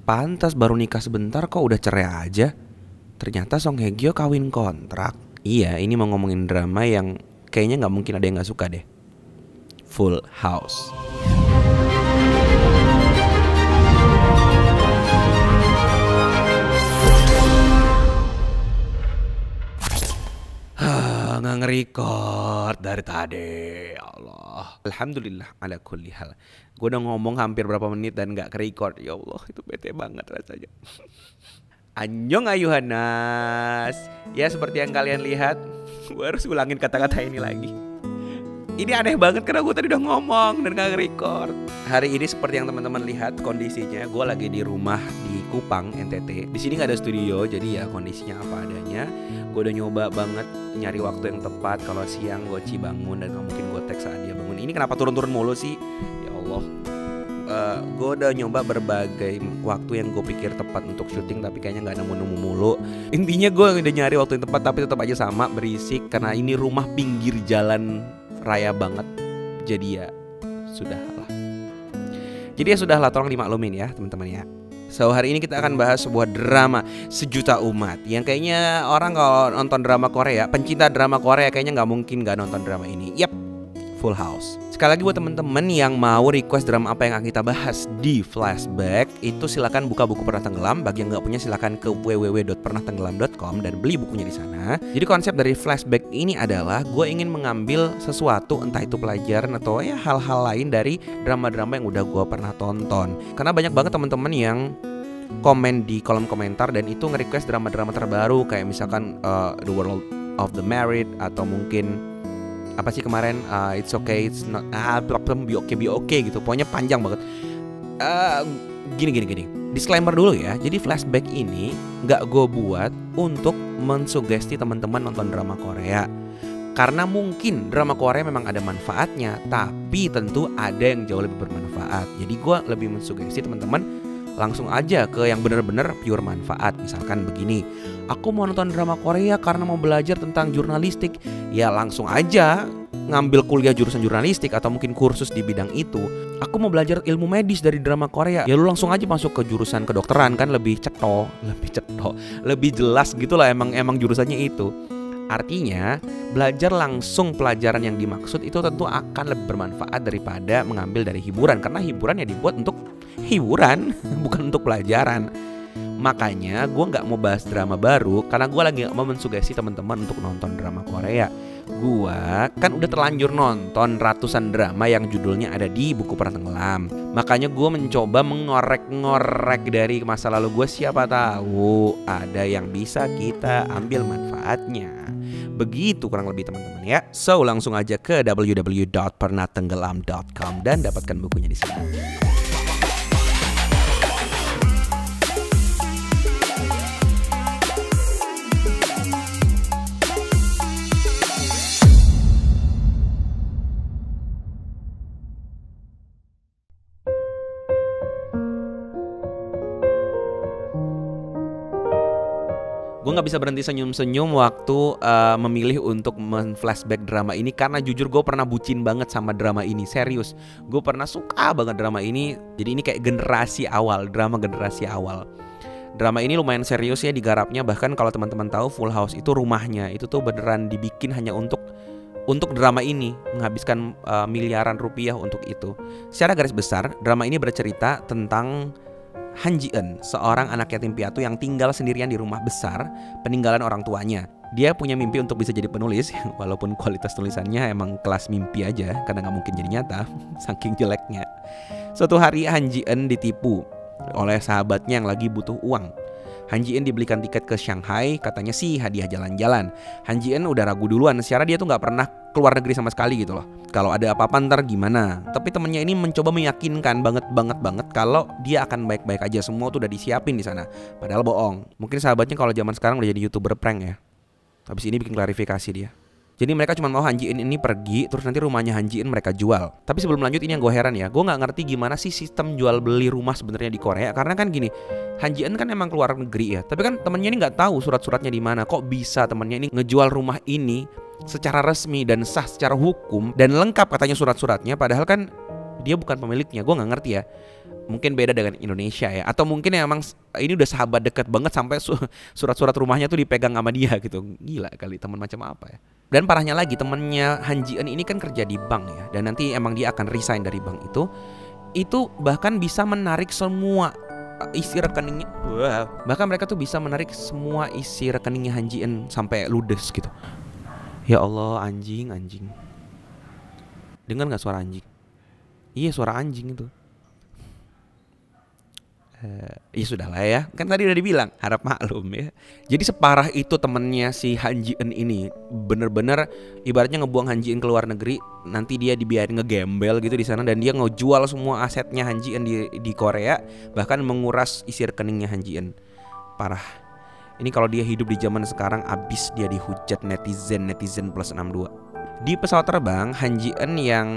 Pantas baru nikah sebentar kok udah cerai aja. Ternyata Song Hye Kyo kawin kontrak. Iya, ini mau ngomongin drama yang kayaknya nggak mungkin ada yang nggak suka deh. Full House. Nggak nge-record dari tadi, ya Allah. Alhamdulillah ala kulli hal. Gue udah ngomong hampir berapa menit dan nggak ke-record. Ya Allah, itu bete banget rasanya. Annyeong ayuhanas. Ya seperti yang kalian lihat, gue harus ulangin kata-kata ini lagi. Ini aneh banget karena gue tadi udah ngomong dan gak record. Hari ini seperti yang teman-teman lihat kondisinya, gue lagi di rumah di Kupang, NTT. Di sini nggak ada studio, jadi ya kondisinya apa adanya. Gue udah nyoba banget nyari waktu yang tepat. Kalau siang Goci bangun dan gak mungkin gue teks saat dia bangun. Ini kenapa turun-turun mulu sih? Ya Allah. Gue udah nyoba berbagai waktu yang gue pikir tepat untuk syuting, tapi kayaknya nggak nemu-nemu mulu. Intinya gue udah nyari waktu yang tepat, tapi tetap aja sama, berisik. Karena ini rumah pinggir jalan raya banget. Jadi ya sudahlah. Jadi ya sudahlah, tolong dimaklumin ya teman-teman ya. So hari ini kita akan bahas sebuah drama sejuta umat yang kayaknya orang kalau nonton drama Korea, pencinta drama Korea kayaknya nggak mungkin nggak nonton drama ini. Yap, Full House. Sekali lagi buat temen-temen yang mau request drama apa yang akan kita bahas di Flashback, itu silakan buka buku Pernah Tenggelam. Bagi yang nggak punya silakan ke www.pernahtenggelam.com dan beli bukunya di sana. Jadi konsep dari Flashback ini adalah gue ingin mengambil sesuatu, entah itu pelajaran atau ya hal-hal lain dari drama-drama yang udah gue pernah tonton. Karena banyak banget teman-teman yang komen di kolom komentar dan itu nge-request drama-drama terbaru kayak misalkan The World of the Married atau mungkin apa sih kemarin It's Okay, It's Not, be okay gitu. Pokoknya panjang banget. Gini. Disclaimer dulu ya. Jadi Flashback ini nggak gue buat untuk mensugesti teman-teman nonton drama Korea. Karena mungkin drama Korea memang ada manfaatnya, tapi tentu ada yang jauh lebih bermanfaat. Jadi gue lebih mensugesti teman-teman langsung aja ke yang benar-benar pure manfaat. Misalkan begini, aku mau nonton drama Korea karena mau belajar tentang jurnalistik. Ya langsung aja ngambil kuliah jurusan jurnalistik atau mungkin kursus di bidang itu. Aku mau belajar ilmu medis dari drama Korea. Ya lu langsung aja masuk ke jurusan kedokteran, kan lebih cetok, lebih jelas gitulah, emang jurusannya itu. Artinya belajar langsung pelajaran yang dimaksud itu tentu akan lebih bermanfaat daripada mengambil dari hiburan. Karena hiburan ya dibuat untuk hiburan, bukan untuk pelajaran. Makanya gue gak mau bahas drama baru karena gue lagi gak mau mensugesti teman-teman untuk nonton drama Korea. Gue kan udah terlanjur nonton ratusan drama yang judulnya ada di buku Pernah Tenggelam. Makanya gue mencoba mengorek-ngorek dari masa lalu gue. Siapa tahu ada yang bisa kita ambil manfaatnya. Begitu kurang lebih teman-teman ya. So langsung aja ke www.pernahtenggelam.com dan dapatkan bukunya di sana. Gue gak bisa berhenti senyum-senyum waktu memilih untuk men-flashback drama ini. Karena jujur gue pernah bucin banget sama drama ini. Serius, gue pernah suka banget drama ini. Jadi ini kayak generasi awal, drama generasi awal. Drama ini lumayan serius ya digarapnya. Bahkan kalau teman-teman tahu Full House itu rumahnya itu tuh beneran dibikin hanya untuk drama ini. Menghabiskan miliaran rupiah untuk itu. Secara garis besar, drama ini bercerita tentang Han Ji-eun, seorang anak yatim piatu yang tinggal sendirian di rumah besar peninggalan orang tuanya. Dia punya mimpi untuk bisa jadi penulis, walaupun kualitas tulisannya emang kelas mimpi aja, karena gak mungkin jadi nyata, saking jeleknya. Suatu hari Han Ji-eun ditipu oleh sahabatnya yang lagi butuh uang. Han Ji-eun dibelikan tiket ke Shanghai, katanya sih hadiah jalan-jalan. Han Ji-eun udah ragu duluan, secara dia tuh gak pernah keluar negeri sama sekali gitu loh. Kalau ada apa-apa ntar gimana. Tapi temennya ini mencoba meyakinkan banget kalau dia akan baik-baik aja, semua tuh udah disiapin di sana. Padahal bohong. Mungkin sahabatnya kalau zaman sekarang udah jadi YouTuber prank ya. Habis ini bikin klarifikasi dia. Jadi mereka cuma mau Han Ji-eun ini pergi, terus nanti rumahnya Han Ji-eun mereka jual. Tapi sebelum lanjut, ini yang gue heran ya, gue nggak ngerti gimana sih sistem jual beli rumah sebenarnya di Korea. Karena kan gini, Han Ji-eun kan emang keluar negeri ya, tapi kan temennya ini nggak tahu surat-suratnya di mana. Kok bisa temennya ini ngejual rumah ini secara resmi dan sah secara hukum dan lengkap katanya surat-suratnya, padahal kan dia bukan pemiliknya. Gue nggak ngerti ya. Mungkin beda dengan Indonesia ya. Atau mungkin emang ini udah sahabat dekat banget sampai surat-surat rumahnya tuh dipegang sama dia gitu. Gila kali, teman macam apa ya. Dan parahnya lagi, temennya Han Ji Eun ini kan kerja di bank ya. Dan nanti emang dia akan resign dari bank itu. Itu bahkan bisa menarik semua isi rekeningnya. Wow. Bahkan mereka tuh bisa menarik semua isi rekeningnya Han Ji Eun sampai ludes gitu. Ya Allah, anjing. Dengar gak suara anjing? Iya, suara anjing itu. Ya sudah lah ya, kan tadi udah dibilang, harap maklum ya. Jadi separah itu temennya si Han Ji Eun ini, bener-bener ibaratnya ngebuang Han Ji Eun ke luar negeri. Nanti dia dibiarin ngegembel gitu di sana, dan dia ngejual semua asetnya Han Ji Eun di Korea, bahkan menguras isi rekeningnya Han Ji Eun. Parah. Ini kalau dia hidup di zaman sekarang, abis dia dihujat netizen plus 62. Di pesawat terbang, Han Ji Eun yang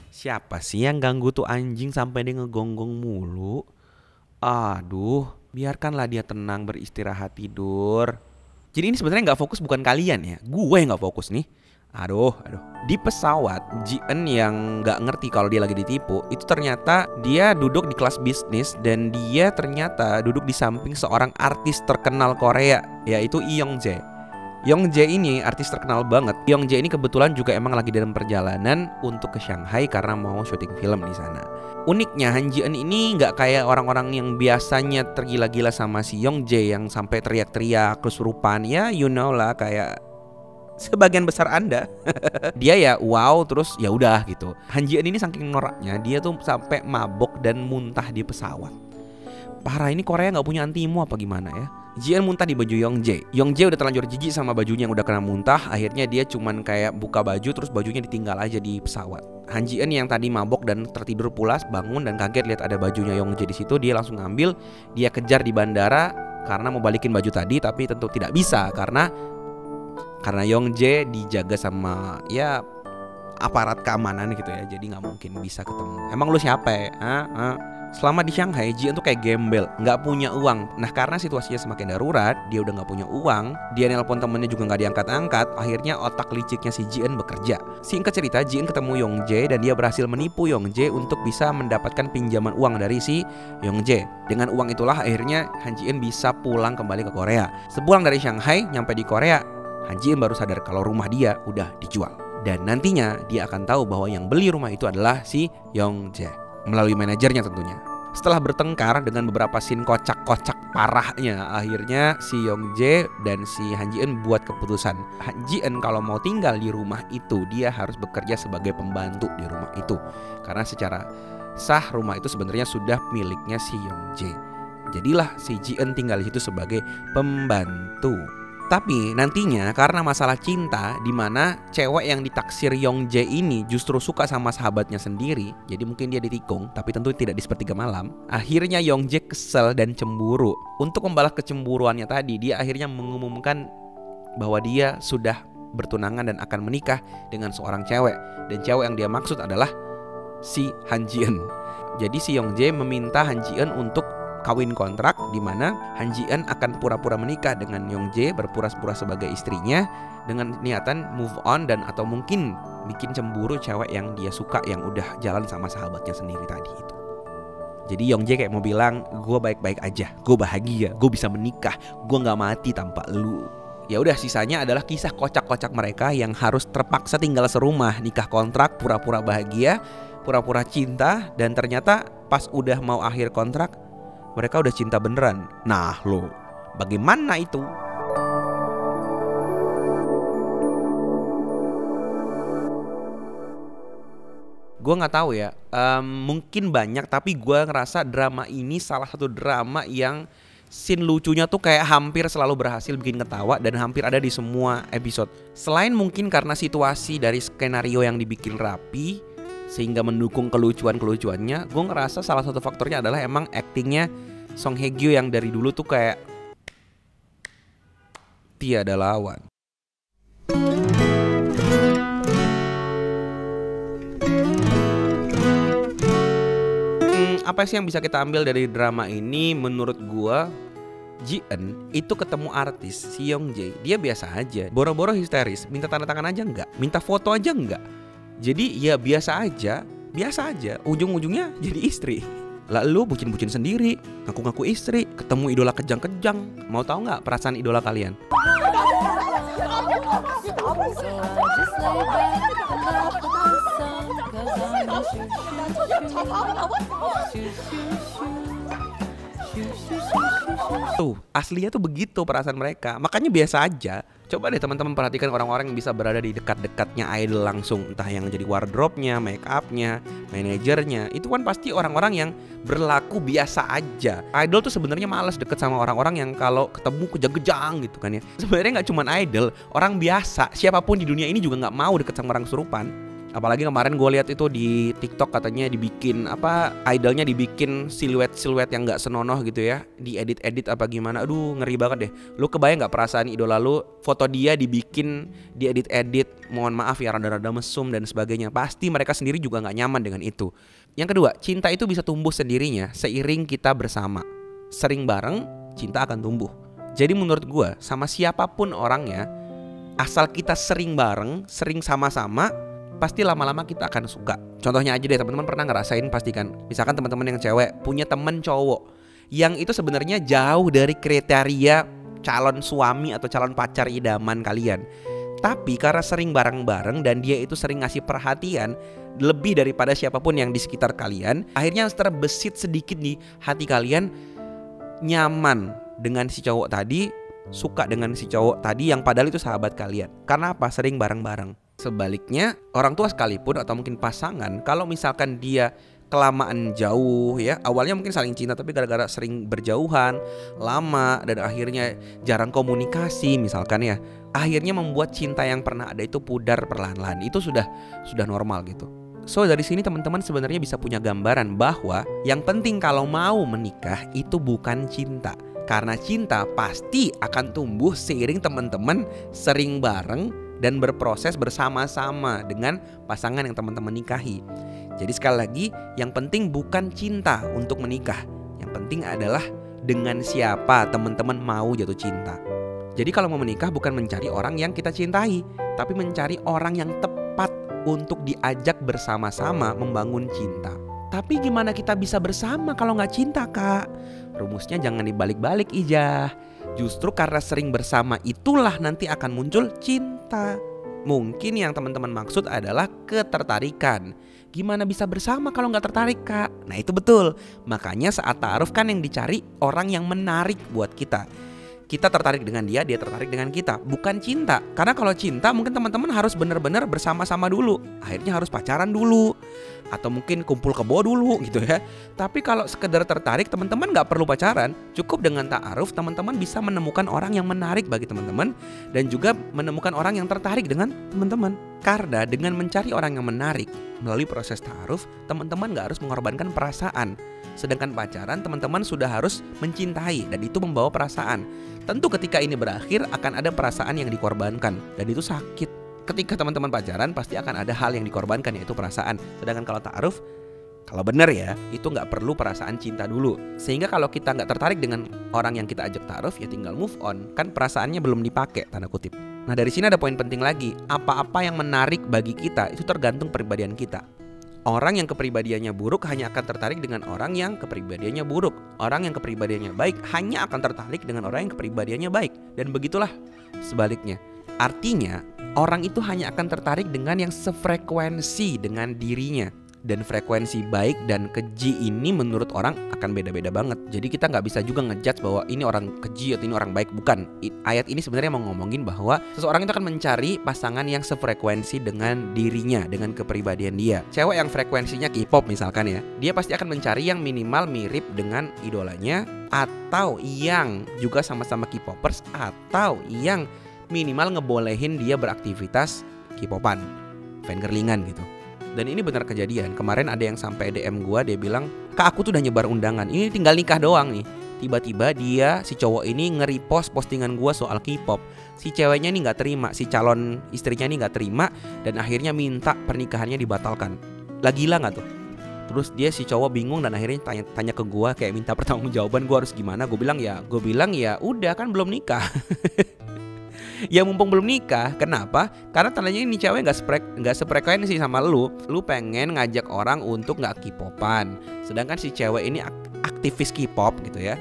siapa sih yang ganggu tuh anjing sampai dia ngegonggong mulu? Aduh, biarkanlah dia tenang beristirahat tidur. Jadi ini sebenarnya nggak fokus, bukan kalian ya, gue yang nggak fokus nih. Aduh. Di pesawat, Ji Eun yang nggak ngerti kalau dia lagi ditipu, itu ternyata dia duduk di kelas bisnis dan dia ternyata duduk di samping seorang artis terkenal Korea, yaitu Lee Young Jae. Young Jae ini artis terkenal banget. Young Jae ini kebetulan juga emang lagi dalam perjalanan untuk ke Shanghai karena mau syuting film di sana. Uniknya Han Ji Eun ini nggak kayak orang-orang yang biasanya tergila-gila sama si Young Jae yang sampai teriak-teriak kesurupan. Ya you know lah, kayak sebagian besar Anda. Dia ya wow, terus ya udah gitu. Han Ji Eun ini saking noraknya, dia tuh sampai mabok dan muntah di pesawat. Parah, ini Korea nggak punya antimu apa gimana ya? Ji Eun muntah di baju Young Jae. Young Jae udah terlanjur jijik sama bajunya yang udah kena muntah. Akhirnya dia cuman kayak buka baju terus bajunya ditinggal aja di pesawat. Han Ji Eun yang tadi mabok dan tertidur pulas bangun dan kaget lihat ada bajunya Young Jae di situ. Dia langsung ngambil, dia kejar di bandara karena mau balikin baju tadi, tapi tentu tidak bisa karena Young Jae dijaga sama ya aparat keamanan gitu ya. Jadi nggak mungkin bisa ketemu. Emang lu siapa ya? Selama di Shanghai, Ji Eun tuh kayak gembel, nggak punya uang. Nah karena situasinya semakin darurat, dia udah nggak punya uang. Dia nelpon temennya juga nggak diangkat-angkat. Akhirnya otak liciknya si Ji Eun bekerja. Singkat cerita, Ji Eun ketemu Young Jae dan dia berhasil menipu Young Jae untuk bisa mendapatkan pinjaman uang dari si Young Jae. Dengan uang itulah akhirnya Han Ji Eun bisa pulang kembali ke Korea. Sepulang dari Shanghai, nyampe di Korea, Han Ji Eun baru sadar kalau rumah dia udah dijual. Dan nantinya dia akan tahu bahwa yang beli rumah itu adalah si Young Jae melalui manajernya tentunya. Setelah bertengkar dengan beberapa scene kocak-kocak parahnya, akhirnya si Young Jae dan si Han Ji Eun buat keputusan. Han Ji Eun kalau mau tinggal di rumah itu, dia harus bekerja sebagai pembantu di rumah itu. Karena secara sah rumah itu sebenarnya sudah miliknya si Young Jae. Jadilah si Ji Eun tinggal di situ sebagai pembantu. Tapi nantinya karena masalah cinta, di mana cewek yang ditaksir Young Jae ini justru suka sama sahabatnya sendiri, jadi mungkin dia ditikung, tapi tentu tidak di sepertiga malam. Akhirnya Young Jae kesel dan cemburu. Untuk membalas kecemburuannya tadi, dia akhirnya mengumumkan bahwa dia sudah bertunangan dan akan menikah dengan seorang cewek. Dan cewek yang dia maksud adalah si Han Ji Eun. Jadi si Young Jae meminta Han Ji Eun untuk kawin kontrak, di mana Han Ji Eun akan pura-pura menikah dengan Young Jae, berpura-pura sebagai istrinya dengan niatan move on dan atau mungkin bikin cemburu cewek yang dia suka yang udah jalan sama sahabatnya sendiri tadi itu. Jadi Young Jae kayak mau bilang, gue baik-baik aja, gue bahagia, gue bisa menikah, gue nggak mati tanpa lu. Ya udah, sisanya adalah kisah kocak-kocak mereka yang harus terpaksa tinggal serumah, nikah kontrak, pura-pura bahagia, pura-pura cinta, dan ternyata pas udah mau akhir kontrak mereka udah cinta beneran. Nah lo, bagaimana itu? Gue nggak tahu ya. Mungkin banyak, tapi gue ngerasa drama ini salah satu drama yang scene lucunya tuh kayak hampir selalu berhasil bikin ketawa dan hampir ada di semua episode. Selain mungkin karena situasi dari skenario yang dibikin rapi sehingga mendukung kelucuannya, gue ngerasa salah satu faktornya adalah emang actingnya Song Hye Kyo yang dari dulu tuh kayak tiada lawan. Apa sih yang bisa kita ambil dari drama ini? Menurut gue Ji-eun itu ketemu artis si Youngjae, dia biasa aja, boro-boro histeris, minta tanda tangan aja enggak, minta foto aja enggak. Jadi ya biasa aja, ujung-ujungnya jadi istri. Lalu bucin-bucin sendiri, ngaku-ngaku istri, ketemu idola kejang-kejang. Mau tahu nggak perasaan idola kalian? Tuh, aslinya tuh begitu perasaan mereka. Makanya biasa aja. Coba deh teman-teman perhatikan orang-orang yang bisa berada di dekat-dekatnya idol langsung. Entah yang jadi wardrobe-nya, make up-nya, manajernya. Itu kan pasti orang-orang yang berlaku biasa aja. Idol tuh sebenarnya males deket sama orang-orang yang kalau ketemu kejang-kejang gitu kan ya. Sebenarnya nggak cuma idol, orang biasa, siapapun di dunia ini juga nggak mau deket sama orang serupan. Apalagi kemarin gue lihat itu di TikTok katanya dibikin idolnya dibikin siluet yang nggak senonoh gitu ya, diedit apa gimana. Aduh ngeri banget deh. Lu kebayang nggak perasaan idola lu, foto dia dibikin diedit, mohon maaf ya rada-rada mesum dan sebagainya. Pasti mereka sendiri juga nggak nyaman dengan itu. Yang kedua, cinta itu bisa tumbuh sendirinya seiring kita bersama. Sering bareng, cinta akan tumbuh. Jadi menurut gue, sama siapapun orangnya, asal kita sering bareng, sering sama-sama, pasti lama-lama kita akan suka. Contohnya aja deh, teman-teman pernah ngerasain pastikan. Misalkan teman-teman yang cewek punya temen cowok yang itu sebenarnya jauh dari kriteria calon suami atau calon pacar idaman kalian. Tapi karena sering bareng-bareng dan dia itu sering ngasih perhatian lebih daripada siapapun yang di sekitar kalian, akhirnya terbesit sedikit di hati kalian, nyaman dengan si cowok tadi, suka dengan si cowok tadi yang padahal itu sahabat kalian. Karena apa? Sering bareng-bareng. Sebaliknya, orang tua sekalipun atau mungkin pasangan, kalau misalkan dia kelamaan jauh ya, awalnya mungkin saling cinta tapi gara-gara sering berjauhan lama dan akhirnya jarang komunikasi misalkan ya, akhirnya membuat cinta yang pernah ada itu pudar perlahan-lahan. Itu sudah normal gitu. So dari sini teman-teman sebenarnya bisa punya gambaran bahwa yang penting kalau mau menikah itu bukan cinta. Karena cinta pasti akan tumbuh seiring teman-teman sering bareng dan berproses bersama-sama dengan pasangan yang teman-teman nikahi. Jadi sekali lagi, yang penting bukan cinta untuk menikah. Yang penting adalah dengan siapa teman-teman mau jatuh cinta. Jadi kalau mau menikah bukan mencari orang yang kita cintai, tapi mencari orang yang tepat untuk diajak bersama-sama membangun cinta. Tapi gimana kita bisa bersama kalau nggak cinta, Kak? Rumusnya jangan dibalik-balik, Ijah. Justru karena sering bersama itulah nanti akan muncul cinta. Mungkin yang teman-teman maksud adalah ketertarikan. Gimana bisa bersama kalau nggak tertarik, Kak? Nah itu betul. Makanya saat ta'aruf kan yang dicari orang yang menarik buat kita. Kita tertarik dengan dia, dia tertarik dengan kita. Bukan cinta. Karena kalau cinta mungkin teman-teman harus benar-benar bersama-sama dulu. Akhirnya harus pacaran dulu. Atau mungkin kumpul kebo dulu gitu ya. Tapi kalau sekedar tertarik, teman-teman gak perlu pacaran. Cukup dengan ta'aruf, teman-teman bisa menemukan orang yang menarik bagi teman-teman. Dan juga menemukan orang yang tertarik dengan teman-teman. Karena dengan mencari orang yang menarik melalui proses ta'aruf, teman-teman gak harus mengorbankan perasaan. Sedangkan pacaran teman-teman sudah harus mencintai dan itu membawa perasaan. Tentu ketika ini berakhir akan ada perasaan yang dikorbankan dan itu sakit. Ketika teman-teman pacaran pasti akan ada hal yang dikorbankan, yaitu perasaan. Sedangkan kalau ta'aruf, kalau benar ya, itu nggak perlu perasaan cinta dulu. Sehingga kalau kita nggak tertarik dengan orang yang kita ajak ta'aruf, ya tinggal move on. Kan perasaannya belum dipakai, tanda kutip. Nah dari sini ada poin penting lagi. Apa-apa yang menarik bagi kita itu tergantung kepribadian kita. Orang yang kepribadiannya buruk hanya akan tertarik dengan orang yang kepribadiannya buruk. Orang yang kepribadiannya baik hanya akan tertarik dengan orang yang kepribadiannya baik. Dan begitulah sebaliknya. Artinya orang itu hanya akan tertarik dengan yang sefrekuensi dengan dirinya. Dan frekuensi baik dan keji ini menurut orang akan beda-beda banget. Jadi kita nggak bisa juga ngejudge bahwa ini orang keji atau ini orang baik. Bukan. Ayat ini sebenarnya mau ngomongin bahwa seseorang itu akan mencari pasangan yang sefrekuensi dengan dirinya, dengan kepribadian dia. Cewek yang frekuensinya K-pop misalkan ya, dia pasti akan mencari yang minimal mirip dengan idolanya, atau yang juga sama-sama K-popers, atau yang minimal ngebolehin dia beraktivitas K-popan, fangirlingan gitu. Dan ini benar kejadian. Kemarin ada yang sampai DM gua, dia bilang, "Kak, aku tuh udah nyebar undangan, ini tinggal nikah doang nih." Tiba-tiba dia, si cowok ini nge-repost postingan gua soal K-pop. Si ceweknya nih gak terima, si calon istrinya nih gak terima, dan akhirnya minta pernikahannya dibatalkan. Lah gila gak tuh? Terus dia si cowok bingung dan akhirnya tanya ke gue kayak minta pertanggungjawaban gue harus gimana. Gue bilang ya udah kan belum nikah. Ya mumpung belum nikah, kenapa? Karena tandanya ini cewek nggak sefrekuensi sama lu. Lu pengen ngajak orang untuk nggak K-popan, sedangkan si cewek ini aktivis K-pop gitu ya.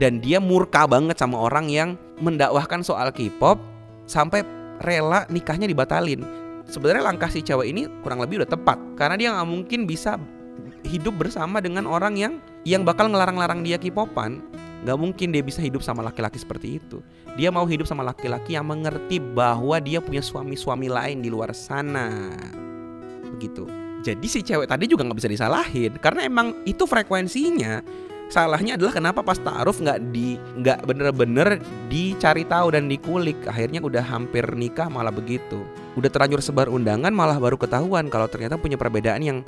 Dan dia murka banget sama orang yang mendakwahkan soal K-pop sampai rela nikahnya dibatalin. Sebenarnya langkah si cewek ini kurang lebih udah tepat, karena dia nggak mungkin bisa hidup bersama dengan orang yang bakal ngelarang-larang dia K-popan. Gak mungkin dia bisa hidup sama laki-laki seperti itu. Dia mau hidup sama laki-laki yang mengerti bahwa dia punya suami-suami lain di luar sana. Begitu. Jadi si cewek tadi juga gak bisa disalahin, karena emang itu frekuensinya. Salahnya adalah kenapa pas ta'aruf gak bener-bener dicari tahu dan dikulik. Akhirnya udah hampir nikah malah begitu. Udah terlanjur sebar undangan malah baru ketahuan kalau ternyata punya perbedaan yang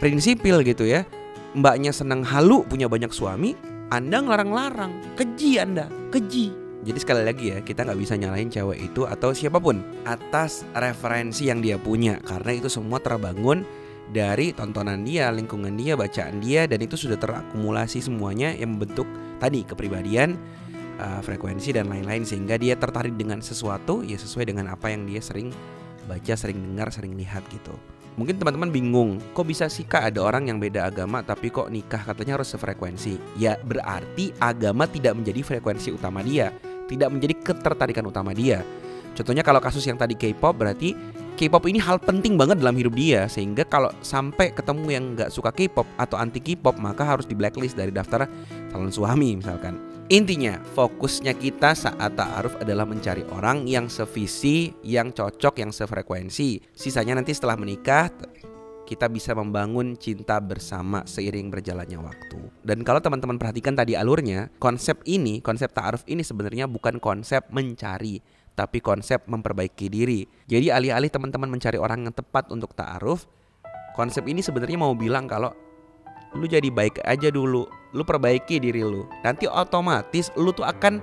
prinsipil gitu ya. Mbaknya senang halu punya banyak suami, Anda ngelarang-larang. Keji Anda, keji. Jadi sekali lagi ya, kita gak bisa nyalahin cewek itu atau siapapun atas referensi yang dia punya, karena itu semua terbangun dari tontonan dia, lingkungan dia, bacaan dia, dan itu sudah terakumulasi semuanya yang membentuk tadi kepribadian, frekuensi dan lain-lain, sehingga dia tertarik dengan sesuatu ya sesuai dengan apa yang dia sering baca, sering dengar, sering lihat gitu. Mungkin teman-teman bingung, kok bisa sih Kak ada orang yang beda agama tapi kok nikah katanya harus sefrekuensi? Ya berarti agama tidak menjadi frekuensi utama dia, tidak menjadi ketertarikan utama dia. Contohnya kalau kasus yang tadi K-pop, berarti K-pop ini hal penting banget dalam hidup dia, sehingga kalau sampai ketemu yang gak suka K-pop atau anti K-pop maka harus di blacklist dari daftar calon suami misalkan. Intinya fokusnya kita saat ta'aruf adalah mencari orang yang sevisi, yang cocok, yang sefrekuensi. Sisanya nanti setelah menikah kita bisa membangun cinta bersama seiring berjalannya waktu. Dan kalau teman-teman perhatikan tadi alurnya, konsep ta'aruf ini sebenarnya bukan konsep mencari, tapi konsep memperbaiki diri. Jadi alih-alih teman-teman mencari orang yang tepat untuk ta'aruf, konsep ini sebenarnya mau bilang kalau lu jadi baik aja dulu, lu perbaiki diri lu, nanti otomatis lu tuh akan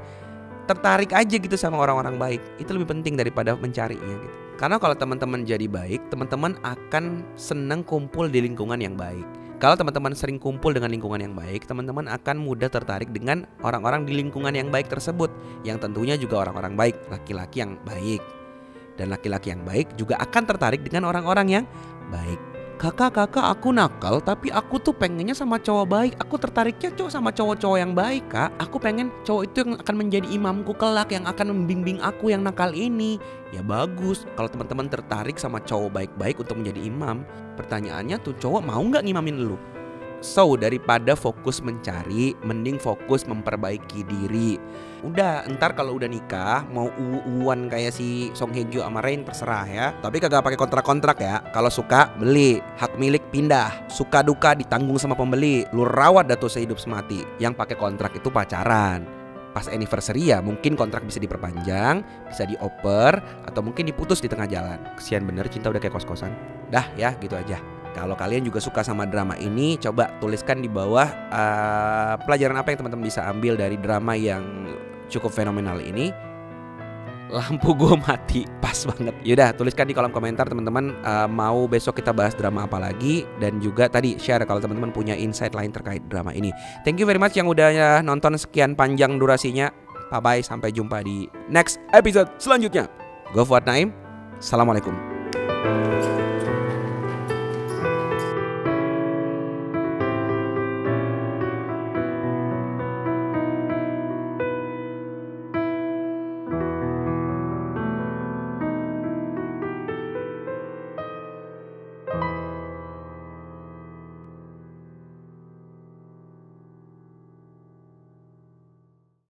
tertarik aja gitu sama orang-orang baik. Itu lebih penting daripada mencarinya gitu. Karena kalau teman-teman jadi baik, teman-teman akan senang kumpul di lingkungan yang baik. Kalau teman-teman sering kumpul dengan lingkungan yang baik, teman-teman akan mudah tertarik dengan orang-orang di lingkungan yang baik tersebut, yang tentunya juga orang-orang baik, laki-laki yang baik. Dan laki-laki yang baik juga akan tertarik dengan orang-orang yang baik. Kakak aku nakal tapi aku tuh pengennya sama cowok baik. Aku tertariknya sama cowok-cowok yang baik kak. Aku pengen cowok itu yang akan menjadi imamku kelak, yang akan membimbing aku yang nakal ini. Ya bagus, kalau teman-teman tertarik sama cowok baik-baik untuk menjadi imam, pertanyaannya tuh cowok mau gak ngimamin lu? So daripada fokus mencari, mending fokus memperbaiki diri. Udah ntar kalau udah nikah mau uwan kayak si Song Hye Kyo sama Rain terserah ya. Tapi kagak pakai kontrak-kontrak ya. Kalau suka beli, hak milik pindah, suka duka ditanggung sama pembeli. Lu rawat dah tuh sehidup semati. Yang pakai kontrak itu pacaran. Pas anniversary ya mungkin kontrak bisa diperpanjang, bisa dioper, atau mungkin diputus di tengah jalan. Kesian bener cinta udah kayak kos-kosan. Dah ya gitu aja. Kalau kalian juga suka sama drama ini, coba tuliskan di bawah pelajaran apa yang teman-teman bisa ambil dari drama yang cukup fenomenal ini. Lampu gue mati, pas banget. Yaudah tuliskan di kolom komentar teman-teman mau besok kita bahas drama apa lagi. Dan juga tadi share kalau teman-teman punya insight lain terkait drama ini. Thank you very much yang udah nonton sekian panjang durasinya. Bye bye, sampai jumpa di next episode selanjutnya. Gue Fuad Naim, assalamualaikum.